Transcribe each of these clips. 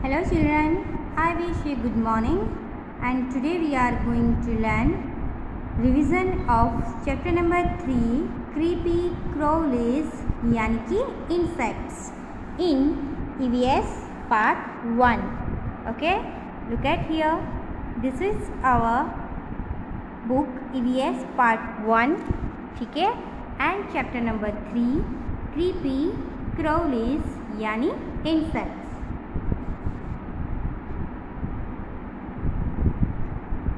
Hello children, I wish you good morning and today we are going to learn revision of chapter number 3 creepy crawlies यानी कि insects in EVS part 1. Okay, look at here, this is our book EVS part 1, ठीक है, and chapter number 3 creepy crawlies यानी insects.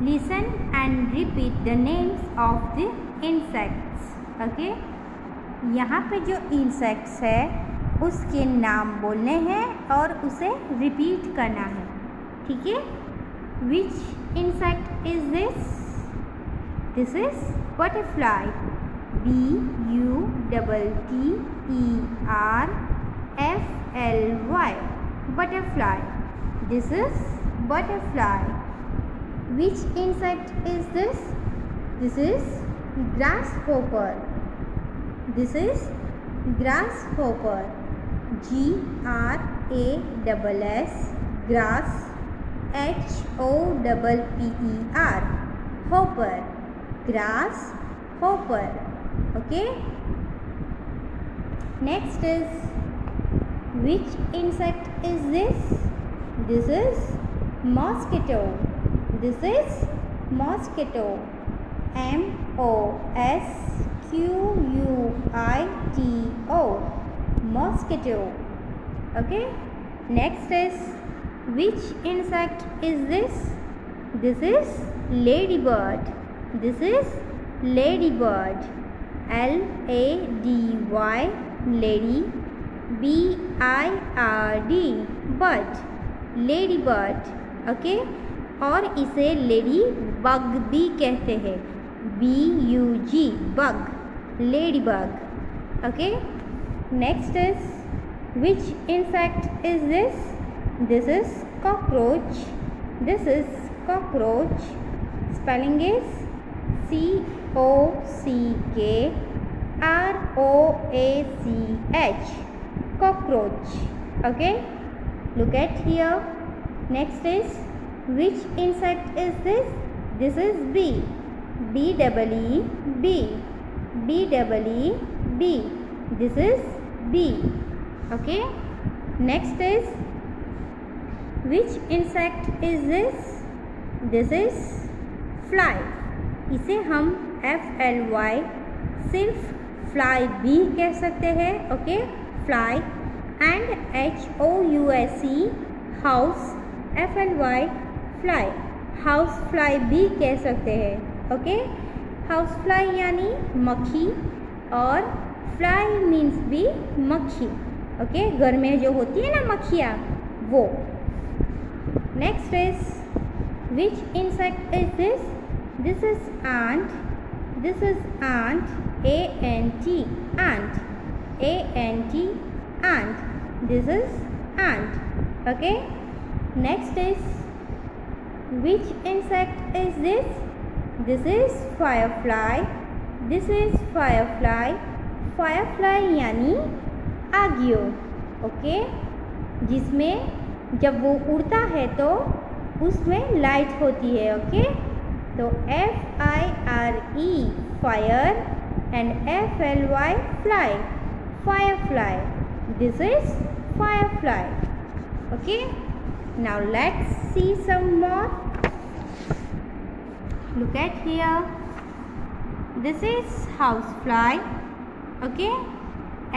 Listen and repeat the names of the insects. Okay? यहाँ पे जो insects है उसके नाम बोलने हैं और उसे repeat करना है, ठीक है? Which insect is this? This is butterfly. B-U-T-T-E-R-F-L-Y. Butterfly. This is butterfly. Which insect is this? This is grasshopper. This is grasshopper. G-R-A-S-S grass H-O-P-P-E-R hopper. Grasshopper. Okay. Next is, which insect is this? This is mosquito. This is mosquito. M-O-S-Q-U-I-T-O. Mosquito. Okay. Next is, which insect is this? This is ladybird. This is ladybird. L-A-D-Y. Lady. B-I-R-D. Bird. Ladybird. Okay. और इसे lady bug भी कहते हैं. B-U-G bug, lady bug. Okay. Next is, which insect is this? This is cockroach. This is cockroach. Spelling is C-O-C-K-R-O-A-C-H. Cockroach. Okay. Look at here. Next is, which insect is this? This is bee. B-E-E-B. B-E-E-B. This is bee. Okay. Next is, which insect is this? This is fly. इसे हम F-L-Y सिर्फ fly भी कह सकते हैं. Okay. fly and H-O-U-S-E house. F-L-Y fly, house fly भी कह सकते हैं. ओके. हाउस फ्लाई यानी मक्खी और फ्लाई मीन्स भी मक्खी. ओके. घर में जो होती है ना मक्खियाँ, वो. Next is, which insect is this? This is ant. This is ant. A-N-T. Ant. A-N-T. Ant. This is ant. Okay. Next is, which insect is this? This is firefly. This is firefly. Firefly यानी आगियो. Okay. जिसमें जब वो उड़ता है तो उसमें light होती है. ओके. तो F-I-R-E fire and F-L-Y fly. Firefly. This is firefly. Okay. Now let's see some more. Look at here. This is housefly. Okay.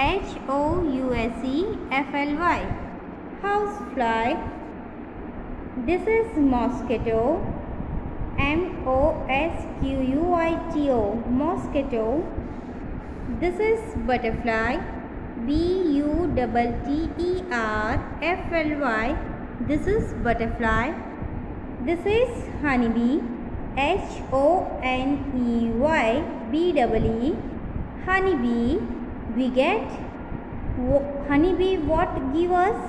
H-O-U-S-E-F-L-Y. Housefly. This is mosquito. M-O-S-Q-U-I-T-O. Mosquito. This is butterfly. B-U-T-T-E-R-F-L-Y. This is butterfly. This is honeybee. H-O-N-E-Y B-E-E. Honeybee. We get honeybee what give us?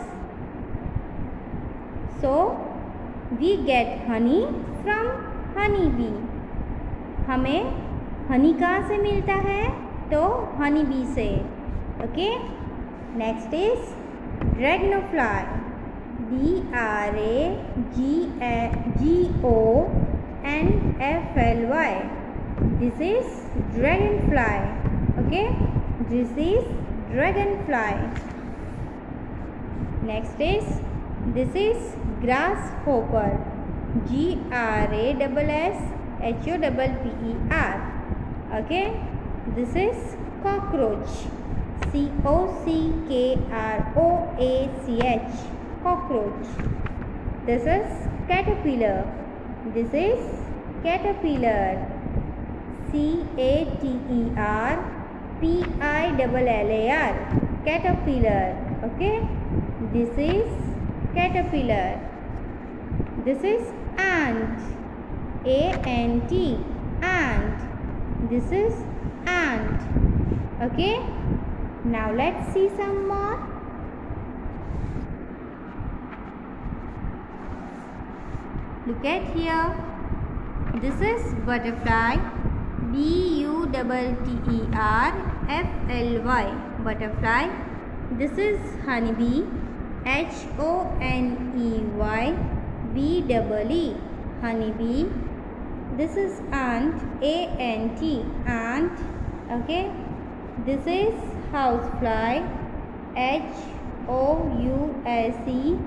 So we get honey from honeybee. हमें honey कहाँ से मिलता है? तो honeybee से. Okay. Next is dragonfly. DRAGONFLY. This is dragonfly. Okay, this is dragonfly. Next is this is grasshopper. GRASSHOPPER. Okay, this is cockroach. COCKROACH. Cockroach. This is caterpillar. This is caterpillar. CATERPILLAR. Caterpillar. Okay, this is caterpillar. This is ant. ANT. Ant. This is ant. Okay, now let's see some more. Look at here. This is butterfly. BUTTERFLY. Butterfly. This is honeybee. HONEYBEE. Honeybee. This is ant. ANT. Ant. Okay, this is housefly. HOUSEFLY.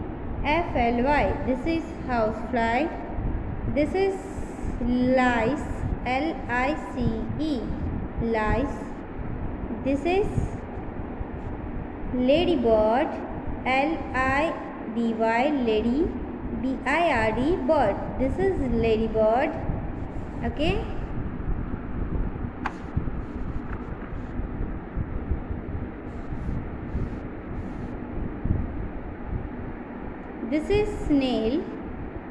This is housefly. This is lice. LICE. Lice. This is ladybird. LIDY. Lady. BIRD. Bird. This is ladybird. Okay, this is snail.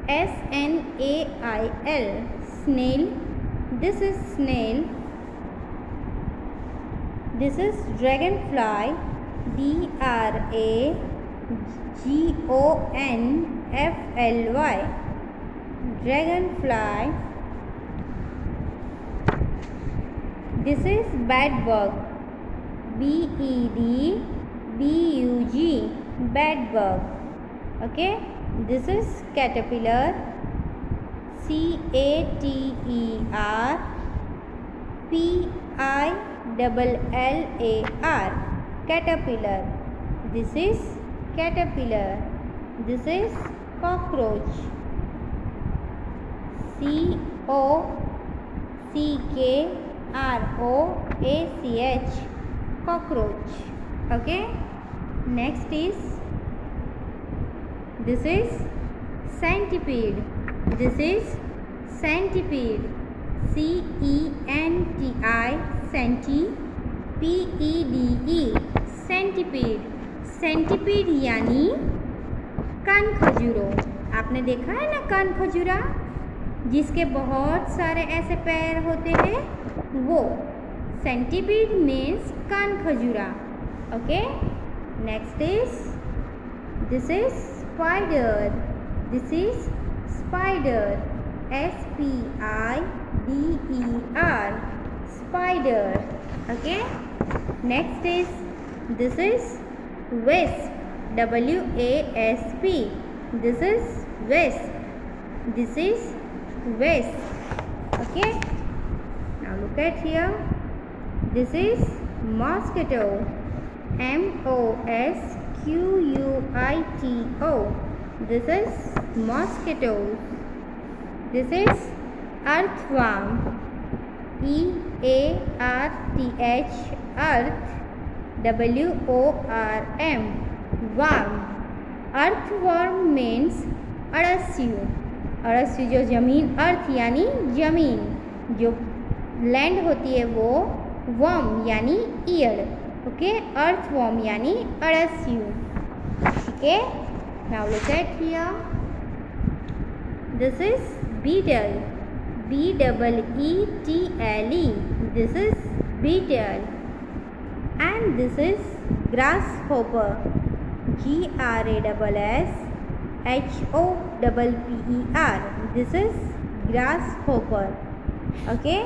SNAIL. Snail. This is snail. This is dragonfly. DRAGONFLY. Dragonfly. This is bedbug. BEDBUG. Bedbug. Okay, this is caterpillar. CATERPILLAR. Caterpillar. This is caterpillar. This is cockroach. COCKROACH. Cockroach. Okay, next is this is centipede. This is centipede. CENTI. CENTIPEDE. Centipede. Centipede यानी कान खजूरा. आपने देखा है ना कान खजूरा, जिसके बहुत सारे ऐसे पैर होते हैं, वो सेंटीपीड मीन्स कान खजूरा. Okay, next is this is spider. This is spider. SPIDER. Spider. Okay, next is this is wasp. WASP. This is wasp. This is wasp. Okay, now look at here. This is mosquito. MOSQUITO. This is mosquito. This is earthworm. EARTH. Earth. WORM. Worm. Earthworm means अड़स्यु. अड़स्यु जो जमीन, अर्थ यानी जमीन, जो land होती है वो worm यानी year. Okay, earthworm यानी अड़स्यु. ठीक है, now look at here. This is beetle. BEETLE. This is beetle. And this is grasshopper. GRASSHOPPER. This is grasshopper. Okay,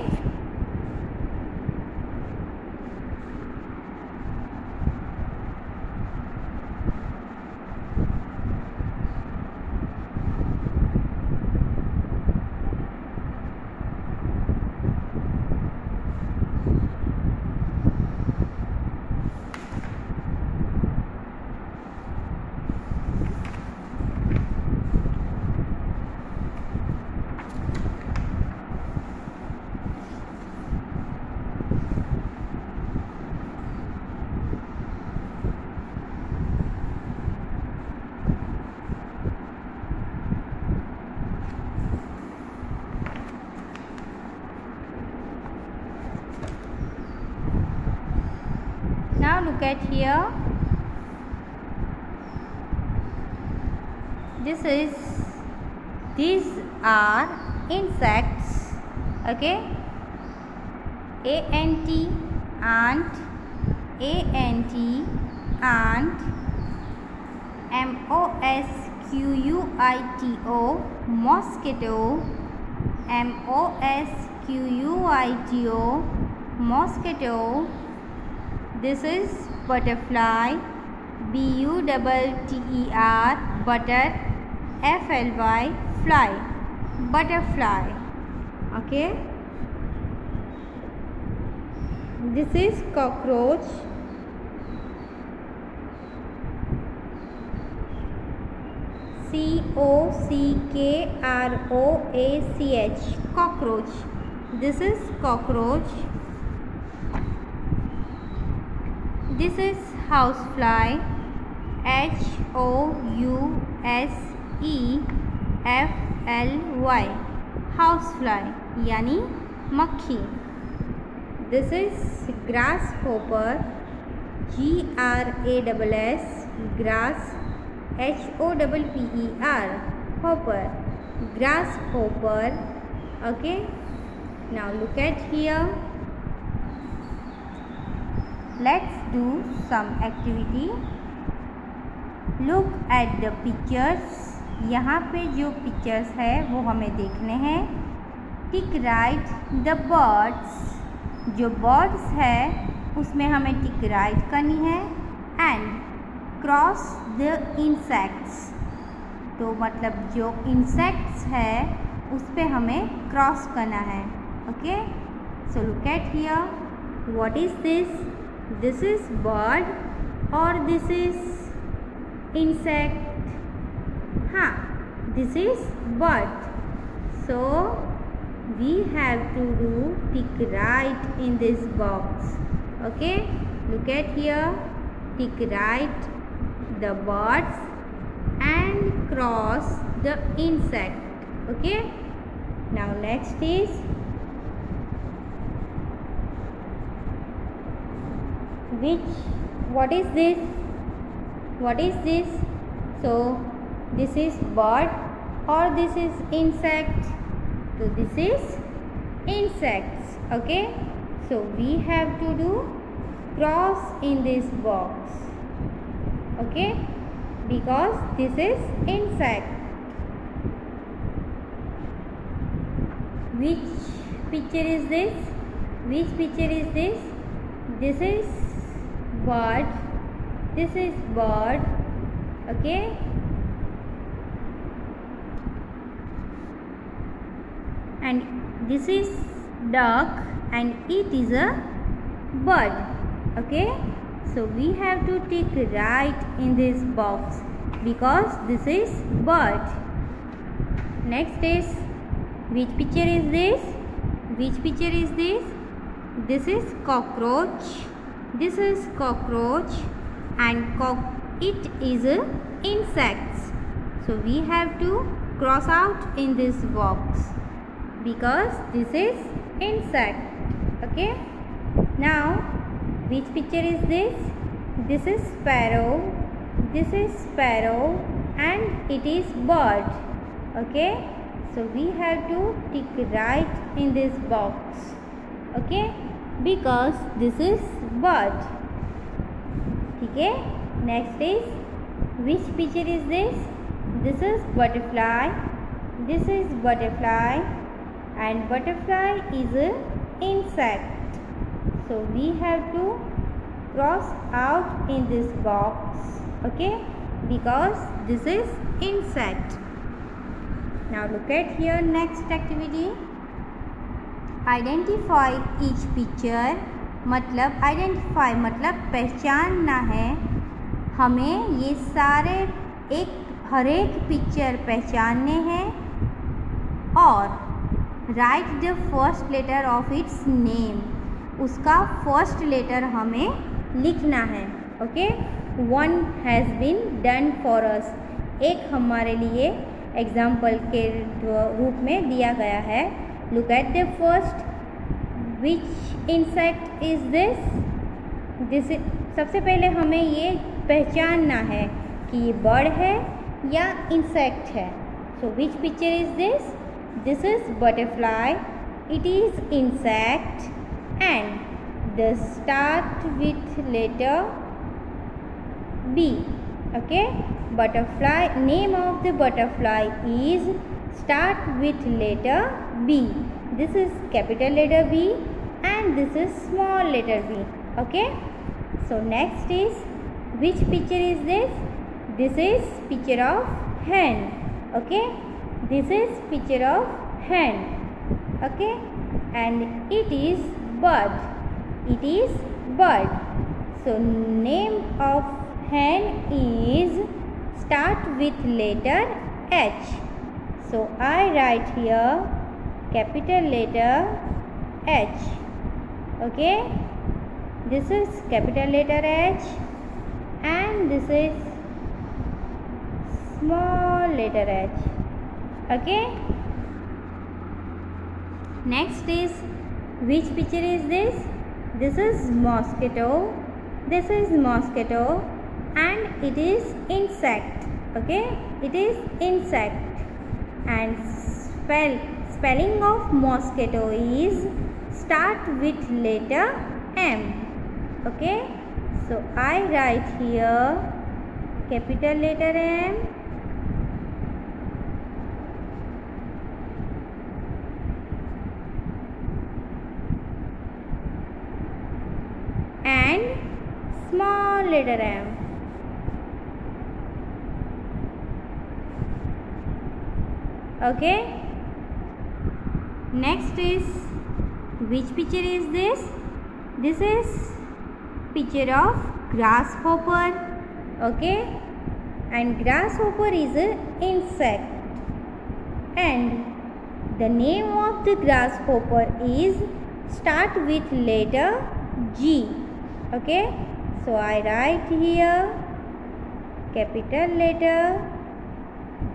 look at here. These are insects. Okay. ant, ant, ant, ant. mosquito, mosquito. mosquito, mosquito. This is butterfly. butter, butter. fly, fly, butterfly. Okay. This is cockroach. cockroach, cockroach. This is cockroach. This is housefly. housefly, housefly यानी मक्खी. This is grasshopper. grass, grass. hopper, hopper, grasshopper. Okay. Now look at here. Let's do some activity. Look at the pictures. यहाँ पे जो pictures है वो हमें देखने हैं. टिक राइट द बर्ड्स. जो बर्ड्स है उसमें हमें टिक राइट करनी है. And cross the insects. तो मतलब जो इंसेक्ट्स है उस पे हमें क्रॉस करना है. Okay. So look at here. What is this? This is bird और this is insect. This is bird. So we have to do tick right in this box. Okay. Look at here. Tick right the birds and cross the insect. Okay. Now next is what is this? What is this? So this is bird or this is insect. So this is insects. Okay. So we have to do cross in this box. Okay. Because this is insect. Which picture is this? Which picture is this? This is bird. This is bird. Okay. And this is duck and it is a bird. Okay. So we have to tick right in this box because this is bird. Next is, which picture is this? Which picture is this? This is cockroach. This is cockroach and it is a insects. So we have to cross out in this box because this is insect. Okay. Now which picture is this? This is sparrow. This is sparrow and it is bird. Okay. So we have to tick right in this box. Okay. Because this is bird. Okay. Next is, which picture is this? This is butterfly. This is butterfly and butterfly is a insect. So we have to cross out in this box. Okay. Because this is insect. Now look at here. Next activity. Identify each picture. मतलब identify मतलब पहचानना है. हमें ये सारे हर एक picture पहचानने हैं और write the first letter of its name. उसका फर्स्ट लेटर हमें लिखना है. Okay. One has been done for us. एक हमारे लिए एग्जाम्पल के रूप में दिया गया है. Look at the first. Which insect is this? सबसे पहले हमें ये पहचानना है कि ये बर्ड है या इंसेक्ट है. So which picture is this? This is butterfly. It is insect and the start with letter B. Okay, butterfly, name of the butterfly is start with letter B. This is capital letter B and this is small letter b. Okay, so next is, which picture is this? This is picture of hen. Okay, this is picture of hen. Okay, and it is bird. It is bird. So name of hen is start with letter H. So I write here capital letter H. Okay, this is capital letter H and this is small letter h. Okay, next is, which picture is this? This is mosquito. This is mosquito and it is insect. Okay, it is insect and spelling of mosquito is start with letter M. Okay, so I write here capital letter M and small letter m. Okay, next is, which picture is this? This is picture of grasshopper. Okay, and grasshopper is an insect and the name of the grasshopper is start with letter G. Okay, so I write here capital letter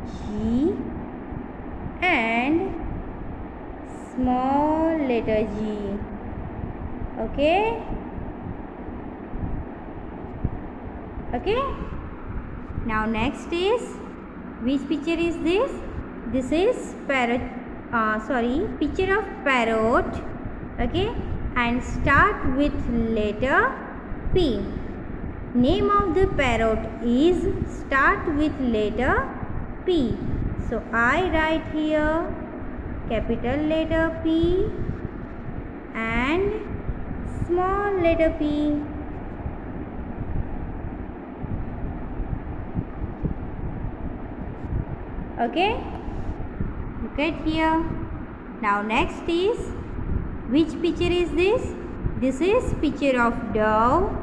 G and small letter g. Okay, okay, now next is, which picture is this? This is parrot, picture of parrot. Okay, and start with letter P. Name of the parrot is start with letter P. So I write here capital letter P and small letter p. Okay, look at here. Now next is, which picture is this? This is picture of dove.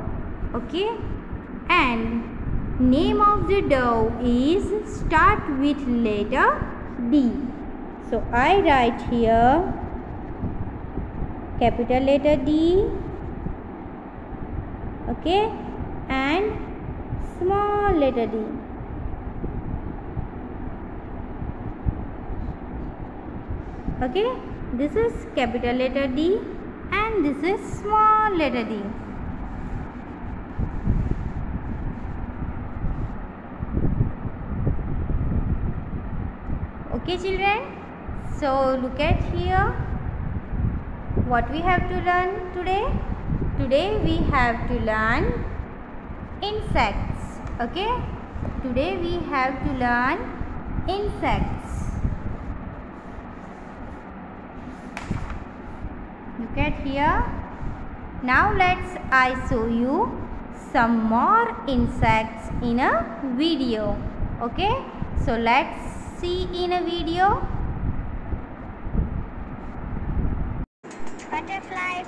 Okay, and name of the dove is start with letter D. So I write here capital letter D. Okay, and small letter d. Okay, this is capital letter D and this is small letter d. Okay children, so look at here what we have to learn today. Today we have to learn insects. Okay, today we have to learn insects. Look at here. Now I show you some more insects in a video. Okay, so let's see in a video. Butterfly.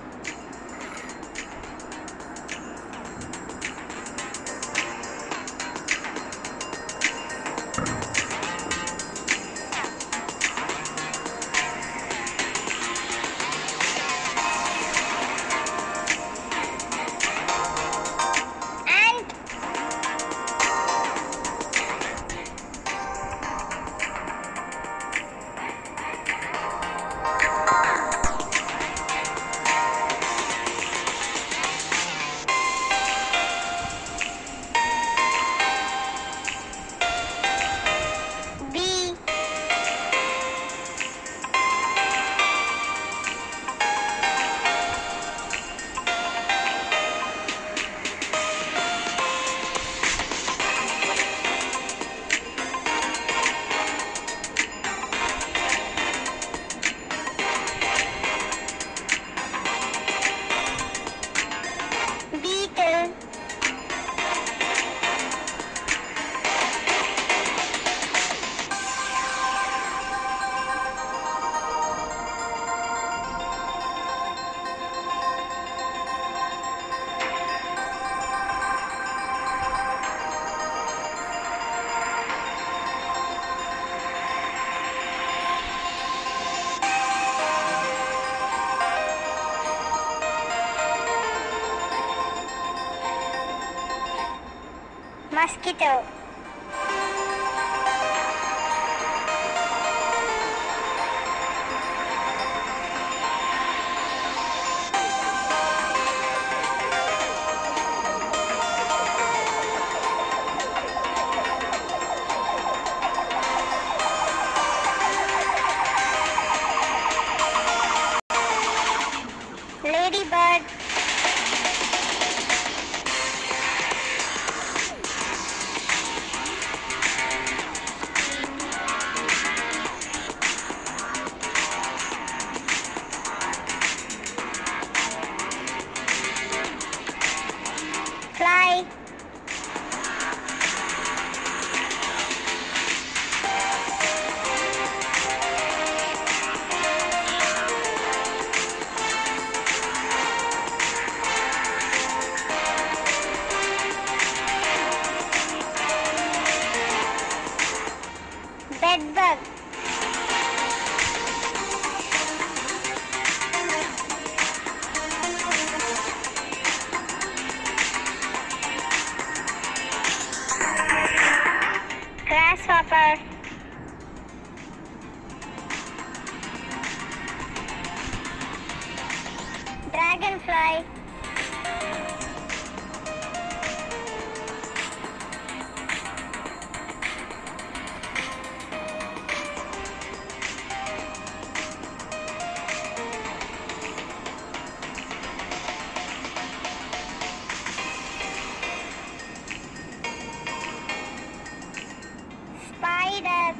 Mosquito. Ladybird. Fly. Bedbug. Grasshopper. Dragonfly. Spider.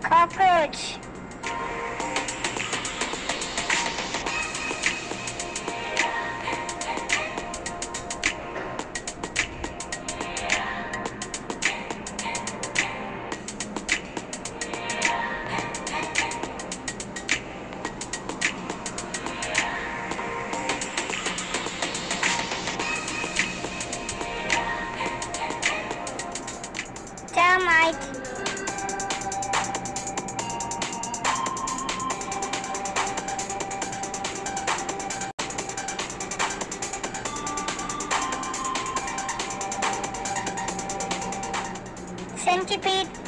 Cockroach. Termite. Centipede.